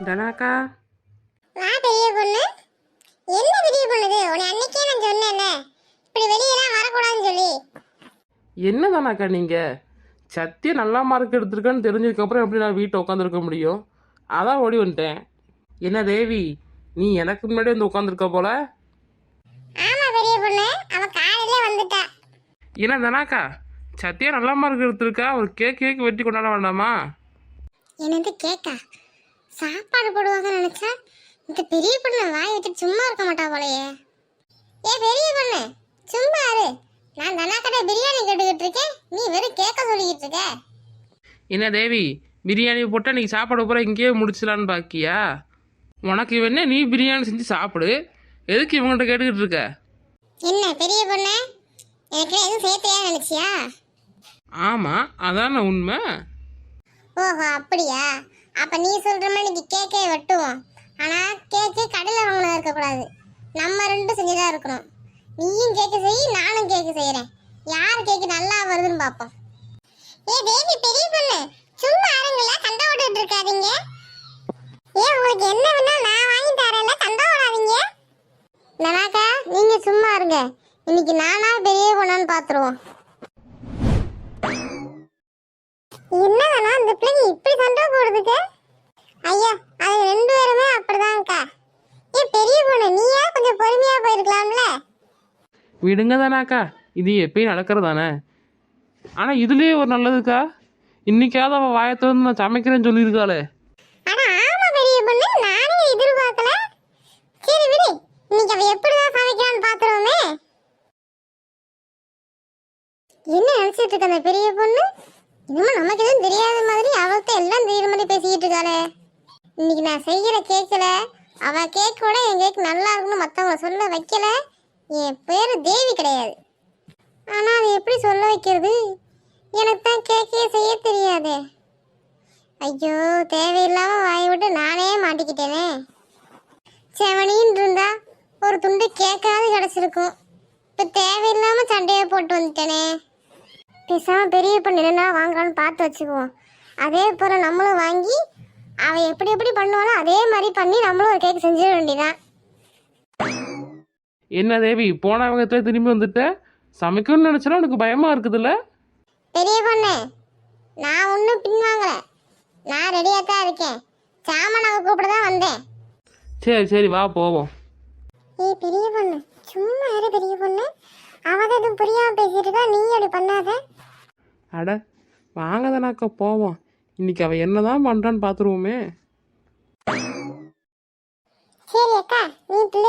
தனாக்கா, நான் பெரிய பொண்ணு. என்ன பெரிய பொண்ணுது? உன்னை அன்னைக்கே நான் சொன்னேன்ல, இப்படி வெளியெல்லாம் வரக்கூடாதுன்னு சொல்லி. என்ன தானாக்கா நீங்கள் சத்திய நல்லா மார்க் எடுத்திருக்கேன்னு தெரிஞ்சதுக்கப்புறம் எப்படி நான் வீட்டில் உட்காந்துருக்க முடியும்? அதான் ஓடி வந்துட்டேன். என்ன தேவி, நீ எனக்கு முன்னாடி வந்து உட்காந்துருக்க போல. ஆமா பெரிய பொண்ணு, அவ காலையில வந்துட்டா. என்ன தனாக்கா, சத்தியா நல்லா மார்க் எடுத்திருக்கா, ஒரு கேக் வெட்டி கொண்டாட வேண்டாமா? என்னது கேக்கா? சாப்பாடு போடுவாங்க நினைச்சா இந்த பெரிய பொண்ணு வாய் வச்சுட்டு சும்மா இருக்க மாட்டா போலயே. ஏ பெரிய பொண்ணு, சும்மா இரு. நான் தனாக்கடை பிரியாணி கேட்டுக்கிட்டு இருக்கேன், நீ வெறும் கேட்க சொல்லிக்கிட்டு இருக்க. என்ன தேவி, பிரியாணி போட்டால் நீங்கள் சாப்பாடு பூரா இங்கேயே முடிச்சிடலான்னு பாக்கியா? உனக்கு வேணா நீ பிரியாணி செஞ்சு சாப்பிடு, எதுக்கு இவங்கள்ட்ட கேட்டுக்கிட்டு இருக்க? என்ன பெரிய பொண்ணு, எனக்கு எதுவும் சேர்த்தையா நினைச்சியா? ஆமாம், அதான உண்மை. ஓஹோ அப்படியா? அப்ப நீ சொல்ற மாதிரி இன்னைக்கு கேக்கே வெட்டுவோம். ஆனா கேக்கு கடையில் வாங்கினதா இருக்கக்கூடாது, நம்ம ரெண்டும் செஞ்சுதான் இருக்கணும். நீயும் கேக்கு செய், நானும் கேக்கு செய்யறேன். யார் கேக்கு நல்லா வருதுன்னு பார்ப்போம். ஏ பேபி பெரிய பொண்ணு, சும்மா இருங்களா, சண்டை போட்டுட்டு இருக்காதீங்க. ஏ உங்களுக்கு என்ன வேணா நான் வாங்கி தரேன்ல, சண்டை போடாதீங்க. நனாக்கா நீங்க சும்மா இருங்க, இன்னைக்கு நானா பெரிய பொண்ணான்னு பாத்துருவோம். என்னன்னா இந்த பிள்ளைங்க இப்படி சண்டை போடுதுக்கு? ஐயா அது ரெண்டு பேருமே அப்படிதான்க்கா. ஏ பெரிய பொண்ணு, நீயா கொஞ்சம் பொறுமையா போயிருக்கலாம்ல. விடுங்க தானாக்கா, இது எப்பயும் நடக்கிறதானே. ஆனால் இதுலேயே ஒரு நல்லதுக்கா, இன்னைக்காவது அவள் வாயை திறந்து நான் சமைக்கிறேன்னு சொல்லியிருக்காளே. ஆனா ஆமா பெரிய பொண்ணு, நானே எதிர்பார்க்கல. சரி விடு, இன்னைக்கு அவ எப்படிதான் சமைக்கிறான்னு பாத்துருவோமே. என்ன நினைச்சிட்டு இருக்க அந்த பெரிய பொண்ணு? இன்னும் நமக்கு எதுவும் தெரியாத மாதிரி அவள்கிட்ட எல்லாம் தெரியுற மாதிரி பேசிக்கிட்டு இருக்காளே. இன்னைக்கு நான் செய்யற கேட்கல, அவ கேக்கோட என் கேக் நல்லா இருக்குன்னு மற்றவங்க சொல்ல வைக்கல. என் பேரு தேவி கிடையாது. ஆனா அது எப்படி சொல்ல வைக்கிறது? எனக்கு தான் கேக்கே செய்ய தெரியாதே. ஐயோ தேவையில்லாம வாயை விட்டு நானே மாட்டிக்கிட்டேனே. செவனின்னு இருந்தா ஒரு துண்டு கேக்காவது கிடைச்சிருக்கும். இப்போ தேவையில்லாம சண்டையை போட்டு வந்துட்டேனே. பேசாம பெரிய பொண்ணு என்னென்ன வாங்கலான்னு பார்த்து வச்சுக்குவோம். அதே போல நம்மளும் வாங்கி அவன் எப்படி எப்படி பண்ணுவானோ அதே மாதிரி பண்ணி நம்மளும் ஒரு கேக் செஞ்சிட வேண்டியதான். என்ன தேவி, போன வகத்தில் திரும்பி வந்துட்ட? சமைக்கணும்னு நினச்சா உனக்கு பயமாக இருக்குதுல்ல? பெரிய பொண்ணு, நான் ஒன்றும் பின்வாங்கல, நான் ரெடியாக தான் இருக்கேன். சாமானாவை கூப்பிட தான் வந்தேன். சரி வா போவோம். ஏய் பெரிய பொண்ணு, சும்மா இரு பெரிய பொண்ணு. அவன் எதுவும் புரியாம பேசிட்டு இருக்கா, நீ அப்படி பண்ணாத. அட வாங்க தானாக்கா போவோம், இன்னைக்கு அவள் என்ன தான் பண்ணுறான்னு பார்த்துருவோமே. சரி அக்கா, நீ பிள்ளை